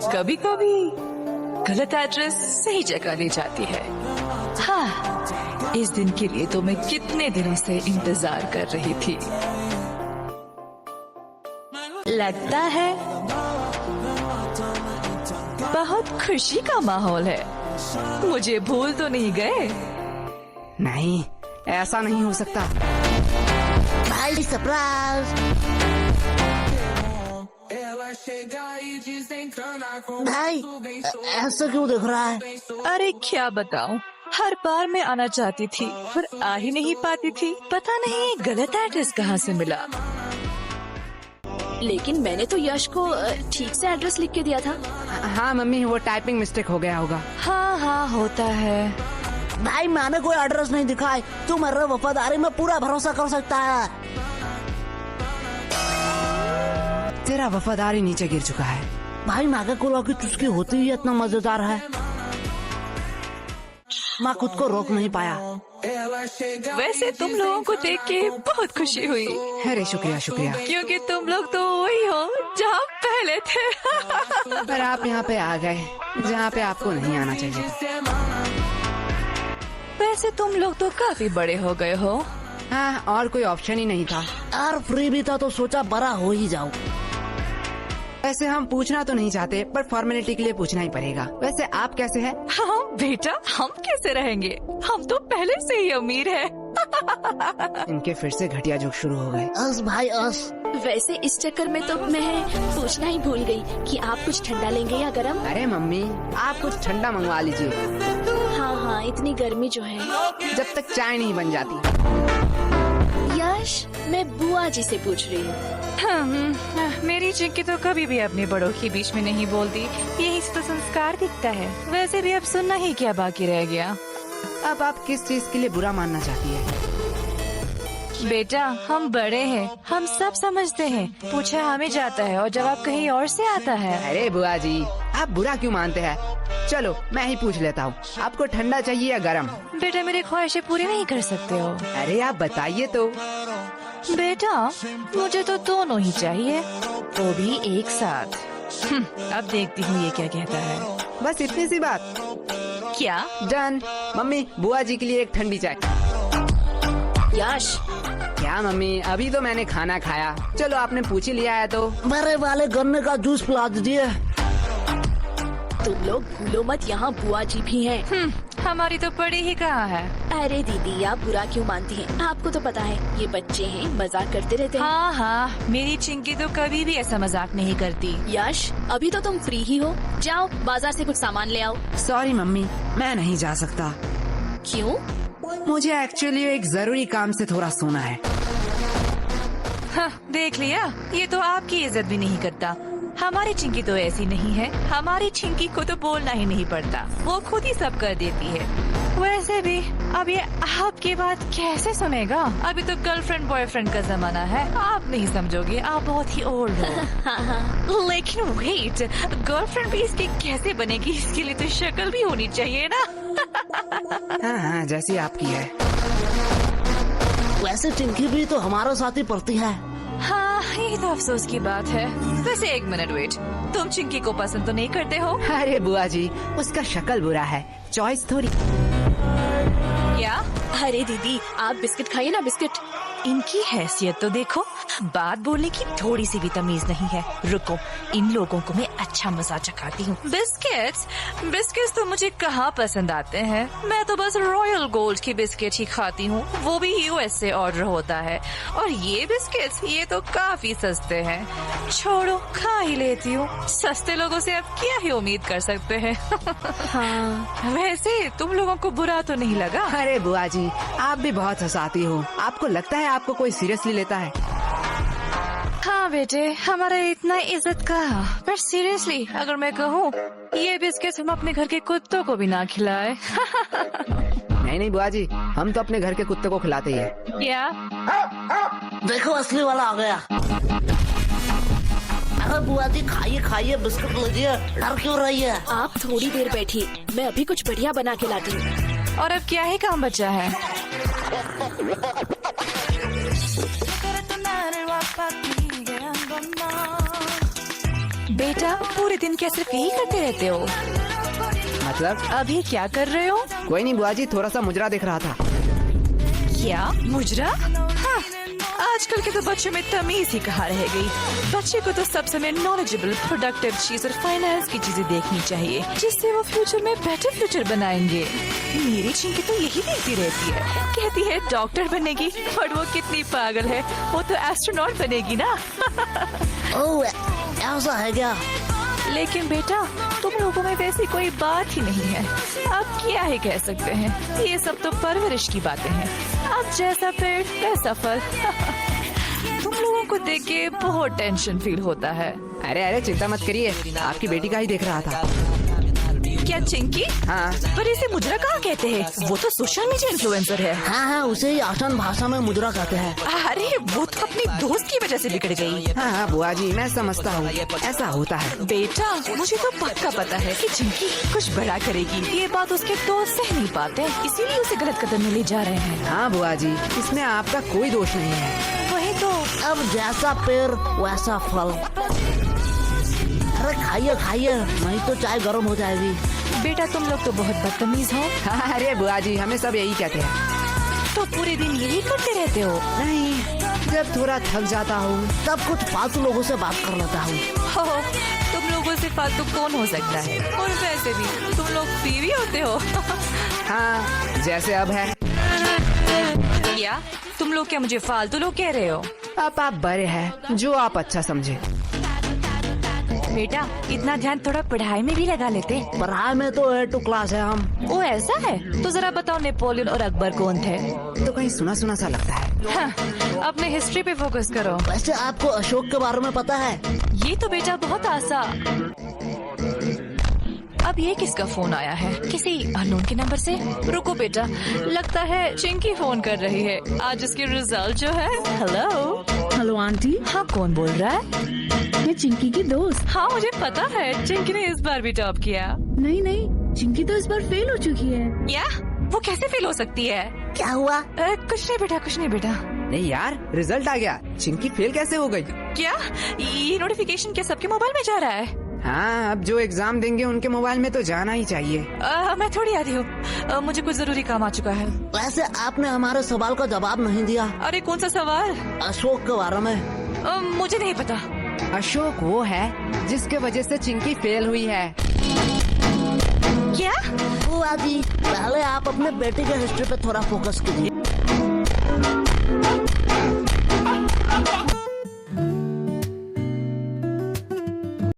कभी कभी गलत एड्रेस सही जगह ले जाती है। हाँ, इस दिन के लिए तो मैं कितने दिनों से इंतजार कर रही थी। लगता है बहुत खुशी का माहौल है। मुझे भूल तो नहीं गए? नहीं, ऐसा नहीं हो सकता। भाई सरप्राइज। भाई ऐसा क्यों दिख रहा है? अरे क्या बताऊं, हर बार मैं आना चाहती थी पर आ ही नहीं पाती थी। पता नहीं गलत एड्रेस कहाँ से मिला। लेकिन मैंने तो यश को ठीक से एड्रेस लिख के दिया था। हाँ मम्मी, वो टाइपिंग मिस्टेक हो गया होगा। हाँ हाँ, होता है। भाई मैंने कोई एड्रेस नहीं दिखाया। तू मेरे वफादारी में पूरा भरोसा कर सकता है। तेरा वफादारी नीचे गिर चुका है। भाई मैगी कोला की चुस्की होती ही इतना मजेदार है, मैं खुद को रोक नहीं पाया। वैसे तुम लोगों को देख के बहुत खुशी हुई। अरे शुक्रिया शुक्रिया। क्योंकि तुम लोग तो वही हो जहाँ पहले थे। पर आप यहाँ पे आ गए जहाँ पे आपको नहीं आना चाहिए। वैसे तुम लोग तो काफी बड़े हो गए हो। हाँ, और कोई ऑप्शन ही नहीं था। यार फ्री भी था तो सोचा बड़ा हो ही जाऊं। वैसे हम पूछना तो नहीं चाहते, पर फॉर्मेलिटी के लिए पूछना ही पड़ेगा। वैसे आप कैसे हैं? हाँ बेटा, हम कैसे रहेंगे, हम तो पहले से ही अमीर हैं। इनके फिर से घटिया जोक शुरू हो गए। अस भाई अस। वैसे इस चक्कर में तो मैं पूछना ही भूल गई कि आप कुछ ठंडा लेंगे या गरम। अरे मम्मी, आप कुछ ठंडा मंगवा लीजिए। हाँ हाँ, इतनी गर्मी जो है। जब तक चाय नहीं बन जाती। यश, मैं बुआ जी से पूछ रही हूँ। मेरी चिंकी तो कभी भी अपने बड़ों के बीच में नहीं बोलती। यही तो संस्कार दिखता है। वैसे भी अब सुनना ही क्या बाकी रह गया। अब आप किस चीज के लिए बुरा मानना चाहती है? बेटा, हम बड़े हैं, हम सब समझते हैं। पूछा हमें जाता है और जवाब कहीं और से आता है। अरे बुआ जी, आप बुरा क्यों मानते हैं? चलो मैं ही पूछ लेता हूँ, आपको ठंडा चाहिए या गरम? बेटा, मेरी ख्वाहिशें पूरी नहीं कर सकते हो। अरे आप बताइए तो। बेटा, मुझे तो दोनों ही चाहिए, वो भी एक साथ। अब देखती हूँ ये क्या कहता है। बस इतनी सी बात? क्या? डन। मम्मी, बुआ जी के लिए एक ठंडी चाय। यश, क्या मम्मी, अभी तो मैंने खाना खाया। चलो आपने पूछ ही लिया है तो। मेरे वाले गन्ने का जूस पिला दीजिए। तुम लोग भूलो मत, यहाँ बुआ जी भी हैं। हमारी तो पड़ी ही कहाँ है। अरे दीदी, आप बुरा क्यों मानती हैं? आपको तो पता है ये बच्चे हैं, मजाक करते रहते हैं। हाँ हाँ, मेरी चिंकी तो कभी भी ऐसा मजाक नहीं करती। यश, अभी तो तुम फ्री ही हो, जाओ बाजार से कुछ सामान ले आओ। सॉरी मम्मी, मैं नहीं जा सकता। क्यों? मुझे एक्चुअली एक जरूरी काम से थोड़ा सोना है। हाँ, देख लिया, ये तो आपकी इज्जत भी नहीं करता। हमारी चिंकी तो ऐसी नहीं है। हमारी चिंकी को तो बोलना ही नहीं पड़ता, वो खुद ही सब कर देती है। वैसे भी अब ये आपकी बात कैसे सुनेगा? अभी तो गर्लफ्रेंड बॉयफ्रेंड का जमाना है, आप नहीं समझोगे, आप बहुत ही ओल्ड हो। लेकिन वेट, गर्लफ्रेंड भी इसकी कैसे बनेगी? इसके लिए तो शक्ल भी होनी चाहिए ना। हाँ हाँ, जैसी आपकी है। वैसे चिंकी भी तो हमारा साथ ही पढ़ती है। हाँ, ये तो अफसोस की बात है। वैसे एक मिनट वेट, तुम चिंकी को पसंद तो नहीं करते हो? अरे बुआ जी, उसका शक्ल बुरा है, चॉइस थोड़ी। क्या? अरे दीदी, आप बिस्किट खाइए ना, बिस्किट। इनकी हैसियत तो देखो, बात बोलने की थोड़ी सी भी तमीज नहीं है। रुको, इन लोगों को मैं अच्छा मजा चखाती हूँ। बिस्किट्स? बिस्किट्स तो मुझे कहाँ पसंद आते हैं। मैं तो बस रॉयल गोल्ड की बिस्किट ही खाती हूँ, वो भी यूएस से ऑर्डर होता है। और ये बिस्किट्स, ये तो काफी सस्ते हैं। छोड़ो, खा ही लेती हूँ। सस्ते लोगों से अब क्या ही उम्मीद कर सकते हैं। हाँ। वैसे तुम लोगों को बुरा तो नहीं लगा? अरे बुआ जी, आप भी बहुत हंसाती हो। आपको लगता है आपको कोई सीरियसली लेता है? हाँ बेटे, हमारा इतना इज्जत का। पर सीरियसली अगर मैं कहूँ, ये बिस्किट हम अपने घर के कुत्तों को भी ना खिलाए। नहीं नहीं बुआ जी, हम तो अपने घर के कुत्ते को खिलाते ही है। क्या? देखो असली वाला आ गया। अरे बुआ जी, खाइए खाइए, बिस्कुट लीजिए, डर क्यों रही है? आप थोड़ी देर बैठिए, मैं अभी कुछ बढ़िया बना के लाती हूँ। और अब क्या ही काम बचा है? बेटा पूरे दिन क्या सिर्फ यही करते रहते हो? मतलब अभी क्या कर रहे हो? कोई नहीं बुआ जी, थोड़ा सा मुजरा देख रहा था। क्या मुजरा? हाँ, आजकल के तो बच्चों में तमीज ही कहाँ रह गई। बच्चे को तो सब समय नॉलेजेबल, प्रोडक्टिव चीज और फाइनेंस की चीजें देखनी चाहिए, जिससे वो फ्यूचर में बेटर फ्यूचर बनाएंगे। मेरी चिंकी तो यही देखती रहती है, कहती है डॉक्टर बनेगी, पर वो कितनी पागल है, वो तो एस्ट्रोनॉट बनेगी ना। ओह, ऐसा है क्या? लेकिन बेटा तुम लोगों में वैसी कोई बात ही नहीं है। अब क्या ही कह सकते हैं, ये सब तो परवरिश की बातें हैं। अब जैसा पेड़ वैसा फल। तुम लोगों को देख के बहुत टेंशन फील होता है। अरे अरे चिंता मत करिए, आपकी बेटी का ही देख रहा था। क्या चिंकी? हाँ। पर इसे मुजरा कहाँ कहते हैं? वो तो सोशल मीडिया इन्फ्लुएंसर है। हाँ हाँ, उसे ही आसान भाषा में मुजरा कहते हैं। अरे वो तो अपनी दोस्त की वजह से बिगड़ गई। हाँ हाँ बुआ जी, मैं समझता हूँ, ऐसा होता है। बेटा मुझे तो पक्का पता है कि चिंकी कुछ बड़ा करेगी। ये बात उसके दोस्त सह नहीं पाते, इसीलिए उसे गलत कदम में ले जा रहे हैं। हाँ बुआ जी, इसमें आपका कोई दोष नहीं है। वही तो। अब जैसा पेड़ वैसा फल। अरे खाइए खाइए, नहीं तो चाय गर्म हो जाएगी। बेटा तुम लोग तो बहुत बदतमीज हो। हाँ, अरे बुआ जी, हमें सब यही कहते हैं। तो पूरे दिन यही करते रहते हो? नहीं, जब थोड़ा थक जाता हूँ तब कुछ फालतू लोगों से बात कर लेता हूँ। हो, तुम लोगों से फालतू कौन हो सकता है? और वैसे भी तुम लोग बीवी होते हो। हाँ, जैसे अब है। या तुम लोग क्या मुझे फालतू लोग कह रहे हो? अब आप बड़े हैं, जो आप अच्छा समझे। बेटा इतना ध्यान थोड़ा पढ़ाई में भी लगा लेते। पढ़ाई में तो A2 क्लास है हम। ओ ऐसा है? तो जरा बताओ नेपोलियन और अकबर कौन थे? तो कहीं सुना सुना सा लगता है। हाँ, अपने हिस्ट्री पे फोकस करो। वैसे आपको अशोक के बारे में पता है? ये तो बेटा बहुत आसान। अब ये किसका फोन आया है? किसी अननोन के नंबर से? रुको बेटा, लगता है चिंकी फोन कर रही है। आज इसकी रिजल्ट जो है। हेलो। हेलो आंटी, हाँ कौन बोल रहा है? मैं चिंकी की दोस्त। हाँ मुझे पता है, चिंकी ने इस बार भी टॉप किया। नहीं नहीं, चिंकी तो इस बार फेल हो चुकी है। या वो कैसे फेल हो सकती है? क्या हुआ? कुछ नहीं बेटा, कुछ नहीं बेटा। नहीं यार, रिजल्ट आ गया, चिंकी फेल कैसे हो गई? क्या ये नोटिफिकेशन क्या सबके मोबाइल में जा रहा है? हाँ, अब जो एग्जाम देंगे उनके मोबाइल में तो जाना ही चाहिए। मैं थोड़ी आ रही हूँ, मुझे कुछ जरूरी काम आ चुका है। वैसे आपने हमारे सवाल का जवाब नहीं दिया। अरे कौन सा सवाल? अशोक के बारे में। मुझे नहीं पता। अशोक वो है जिसके वजह से चिंकी फेल हुई है। क्या? बुआ जी, पहले आप अपने बेटे के हिस्ट्री पे थोड़ा फोकस कीजिए।